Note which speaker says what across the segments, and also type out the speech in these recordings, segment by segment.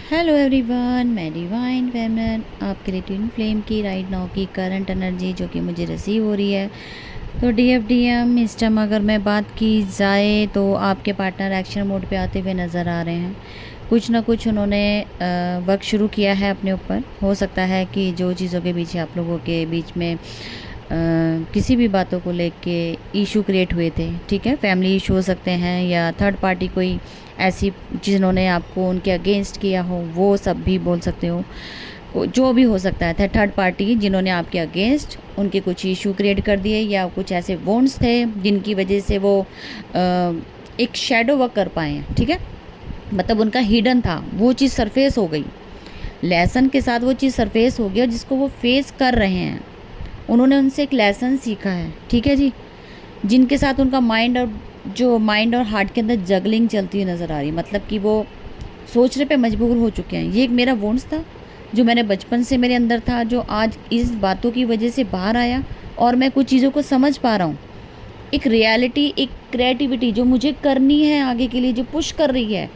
Speaker 1: Hello everyone, मैं divine feminine आपके लिए ट्विन फ्लेम की राइट नाउ की करंट एनर्जी जो कि मुझे रिसीव हो रही है। तो DFDM इस टाइम अगर मैं बात की जाए तो आपके पार्टनर एक्शन मोड पे आते हुए नज़र आ रहे हैं। कुछ ना कुछ उन्होंने वर्क शुरू किया है अपने ऊपर। हो सकता है कि जो चीज़ों के पीछे आप लोगों के बीच में किसी भी बातों को लेके इशू क्रिएट हुए थे, ठीक है, फैमिली इशू हो सकते हैं या थर्ड पार्टी कोई ऐसी जिन्होंने आपको उनके अगेंस्ट किया हो, वो सब भी बोल सकते हो। जो भी हो सकता है, थर्ड पार्टी जिन्होंने आपके अगेंस्ट उनके कुछ इशू क्रिएट कर दिए या कुछ ऐसे वोन्स थे जिनकी वजह से वो एक शेडो वर्क कर पाए हैं, ठीक है, मतलब उनका हिडन था, वो चीज़ सरफेस हो गई। लेसन के साथ वो चीज़ सरफेस हो गई और जिसको वो फेस कर रहे हैं उन्होंने उनसे एक लेसन सीखा है, ठीक है जी। जिनके साथ उनका माइंड और हार्ट के अंदर जगलिंग चलती हुई नज़र आ रही है, मतलब कि वो सोचने पे मजबूर हो चुके हैं। ये एक मेरा वोन्स था जो मैंने बचपन से मेरे अंदर था, जो आज इस बातों की वजह से बाहर आया और मैं कुछ चीज़ों को समझ पा रहा हूँ। एक रियलिटी, एक क्रिएटिविटी जो मुझे करनी है आगे के लिए, जो पुश कर रही है।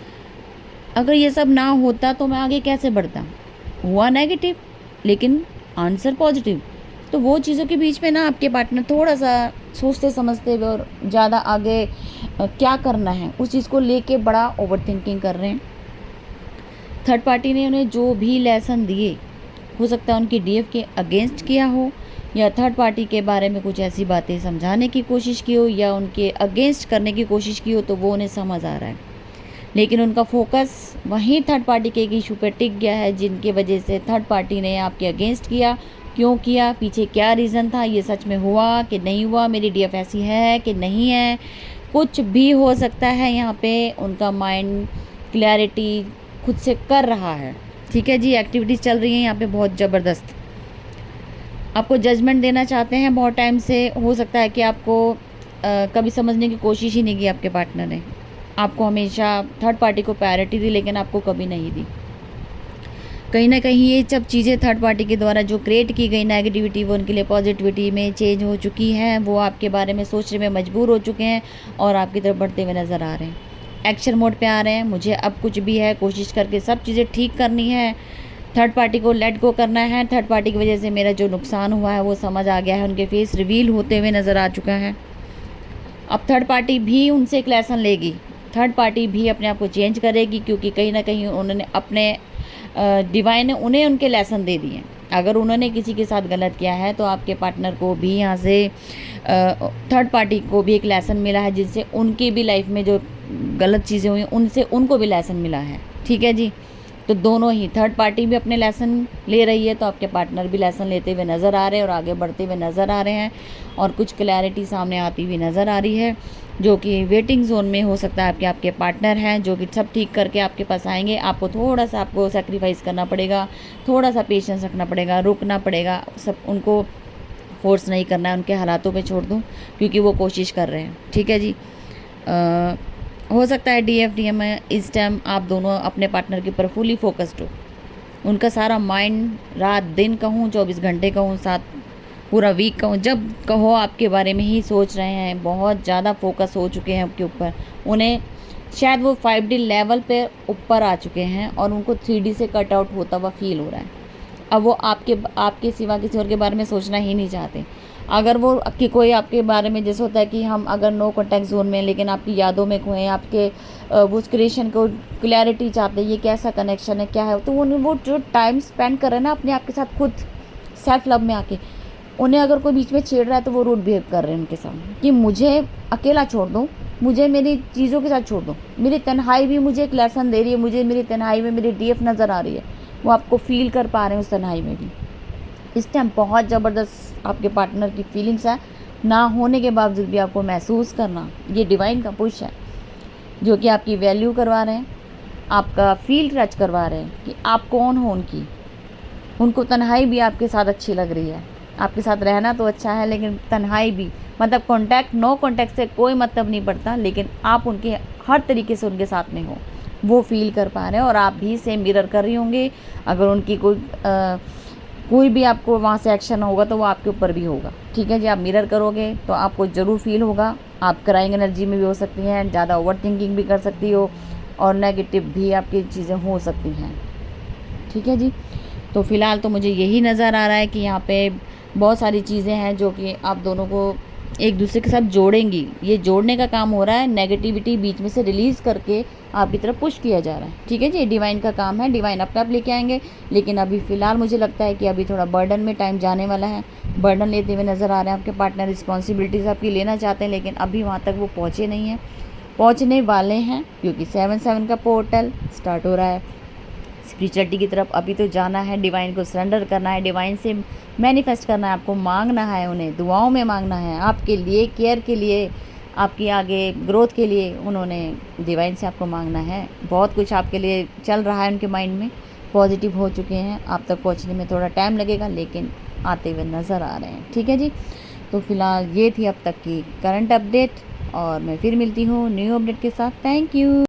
Speaker 1: अगर ये सब ना होता तो मैं आगे कैसे बढ़ता। हुआ नेगेटिव लेकिन आंसर पॉजिटिव। तो वो चीज़ों के बीच में ना आपके पार्टनर थोड़ा सा सोचते समझते हुए और ज़्यादा आगे क्या करना है उस चीज़ को लेके बड़ा ओवर थिंकिंग कर रहे हैं। थर्ड पार्टी ने उन्हें जो भी लेसन दिए, हो सकता है उनकी DF के अगेंस्ट किया हो या थर्ड पार्टी के बारे में कुछ ऐसी बातें समझाने की कोशिश की हो या उनके अगेंस्ट करने की कोशिश की हो, तो वो उन्हें समझ आ रहा है। लेकिन उनका फोकस वहीं थर्ड पार्टी के एक इशू पर टिक गया है, जिनकी वजह से थर्ड पार्टी ने आपके अगेंस्ट किया। क्यों किया, पीछे क्या रीज़न था, ये सच में हुआ कि नहीं हुआ, मेरी DF ऐसी है कि नहीं है, कुछ भी हो सकता है। यहाँ पे उनका माइंड क्लैरिटी खुद से कर रहा है, ठीक है जी। एक्टिविटीज़ चल रही हैं यहाँ पे बहुत ज़बरदस्त। आपको जजमेंट देना चाहते हैं बहुत टाइम से। हो सकता है कि आपको कभी समझने की कोशिश ही नहीं की आपके पार्टनर ने। आपको हमेशा थर्ड पार्टी को प्रायोरिटी दी लेकिन आपको कभी नहीं दी। कहीं ना कहीं ये सब चीज़ें थर्ड पार्टी के द्वारा जो क्रिएट की गई नेगेटिविटी, वो उनके लिए पॉजिटिविटी में चेंज हो चुकी है। वो आपके बारे में सोचने में मजबूर हो चुके हैं और आपकी तरफ बढ़ते हुए नज़र आ रहे हैं। एक्शन मोड पे आ रहे हैं। मुझे अब कुछ भी है कोशिश करके सब चीज़ें ठीक करनी है, थर्ड पार्टी को लेट गो करना है। थर्ड पार्टी की वजह से मेरा जो नुकसान हुआ है वो समझ आ गया है, उनके फेस रिवील होते हुए नज़र आ चुका है। अब थर्ड पार्टी भी उनसे एक लेसन लेगी, थर्ड पार्टी भी अपने आप को चेंज करेगी, क्योंकि कहीं ना कहीं उन्होंने अपने डिवाइन ने उन्हें उनके लेसन दे दिए। अगर उन्होंने किसी के साथ गलत किया है तो आपके पार्टनर को भी यहाँ से थर्ड पार्टी को भी एक लेसन मिला है, जिससे उनकी भी लाइफ में जो गलत चीज़ें हुई उनसे उनको भी लेसन मिला है, ठीक है जी। तो दोनों ही, थर्ड पार्टी भी अपने लेसन ले रही है तो आपके पार्टनर भी लेसन लेते हुए नज़र आ रहे हैं और आगे बढ़ते हुए नज़र आ रहे हैं। और कुछ क्लैरिटी सामने आती हुई नज़र आ रही है, जो कि वेटिंग जोन में हो सकता है आपके पार्टनर हैं, जो कि सब ठीक करके आपके पास आएंगे। आपको थोड़ा सा आपको सेक्रीफाइस करना पड़ेगा, थोड़ा सा पेशेंस रखना पड़ेगा, रुकना पड़ेगा। सब उनको फोर्स नहीं करना है, उनके हालातों पे छोड़ दूँ, क्योंकि वो कोशिश कर रहे हैं, ठीक है जी। हो सकता है DFDM में इस टाइम आप दोनों अपने पार्टनर के ऊपर फुली फोकस्ड हो। उनका सारा माइंड रात दिन कहूँ, 24 घंटे कहूँ, 7 पूरा वीक कहूँ, जब कहो आपके बारे में ही सोच रहे हैं। बहुत ज़्यादा फोकस हो चुके हैं आपके ऊपर। उन्हें शायद वो 5D लेवल पे ऊपर आ चुके हैं और उनको 3D से कट आउट होता हुआ फील हो रहा है। अब वो आपके सिवा किसी और के बारे में सोचना ही नहीं चाहते। अगर वो कि कोई आपके बारे में, जैसे होता है कि हम अगर नो कॉन्टैक्ट जोन में लेकिन आपकी यादों में खोएं, आपके वो उस क्रिएशन को क्लैरिटी चाहते हैं, ये कैसा कनेक्शन है, क्या है, तो वो जो टाइम स्पेंड कर रहे हैं ना अपने आप के साथ, खुद सेल्फ लव में आके, उन्हें अगर कोई बीच में छेड़ रहा है तो वो रूड बिहेव कर रहे हैं उनके साथ कि मुझे अकेला छोड़ दो, मुझे मेरी चीज़ों के साथ छोड़ दो। मेरी तन्हाई भी मुझे एक लेसन दे रही है, मुझे मेरी तन्हाई में मेरी DF नज़र आ रही है। वो आपको फील कर पा रहे हैं उस तन्हाई में भी। इस टाइम बहुत ज़बरदस्त आपके पार्टनर की फीलिंग्स है, ना होने के बावजूद भी आपको महसूस करना। ये डिवाइन का पुश है जो कि आपकी वैल्यू करवा रहे हैं, आपका फील टच करवा रहे हैं कि आप कौन हो उनकी। उनको तन्हाई भी आपके साथ अच्छी लग रही है। आपके साथ रहना तो अच्छा है लेकिन तन्हाई भी, मतलब कॉन्टैक्ट नो कॉन्टैक्ट से कोई मतलब नहीं पड़ता, लेकिन आप उनके हर तरीके से उनके साथ में हो, वो फील कर पा रहे हैं। और आप भी सेम मिरर कर रही होंगे। अगर उनकी कोई भी आपको वहाँ से एक्शन होगा तो वो आपके ऊपर भी होगा, ठीक है जी। आप मिरर करोगे तो आपको ज़रूर फील होगा। आप क्राइंग एनर्जी में भी हो सकती हैं, ज़्यादा ओवर थिंकिंग भी कर सकती हो और नेगेटिव भी आपकी चीज़ें हो सकती हैं। ठीक है जी। तो फ़िलहाल तो मुझे यही नज़र आ रहा है कि यहाँ पे बहुत सारी चीज़ें हैं जो कि आप दोनों को एक दूसरे के साथ जोड़ेंगी। ये जोड़ने का काम हो रहा है, नेगेटिविटी बीच में से रिलीज़ करके आपकी तरफ पुश किया जा रहा है, ठीक है जी। डिवाइन का काम है, डिवाइन अपने आप लेके आएंगे, लेकिन अभी फ़िलहाल मुझे लगता है कि अभी थोड़ा बर्डन में टाइम जाने वाला है। बर्डन लेते हुए नज़र आ रहे हैं आपके पार्टनर, रिस्पॉन्सिबिलिटीज़ आपकी लेना चाहते हैं, लेकिन अभी वहाँ तक वो पहुँचे नहीं हैं, पहुँचने वाले हैं, क्योंकि 7-7 का पोर्टल स्टार्ट हो रहा है। स्पिरिचुअलिटी की तरफ अभी तो जाना है, डिवाइन को सरेंडर करना है, डिवाइन से मैनिफेस्ट करना है, आपको मांगना है, उन्हें दुआओं में मांगना है, आपके लिए, केयर के लिए, आपकी आगे ग्रोथ के लिए उन्होंने डिवाइन से आपको मांगना है। बहुत कुछ आपके लिए चल रहा है उनके माइंड में, पॉजिटिव हो चुके हैं, आप तक पहुंचने में थोड़ा टाइम लगेगा, लेकिन आते हुए नज़र आ रहे हैं, ठीक है जी। तो फिलहाल ये थी अब तक की करंट अपडेट, और मैं फिर मिलती हूँ न्यू अपडेट के साथ। Thank you.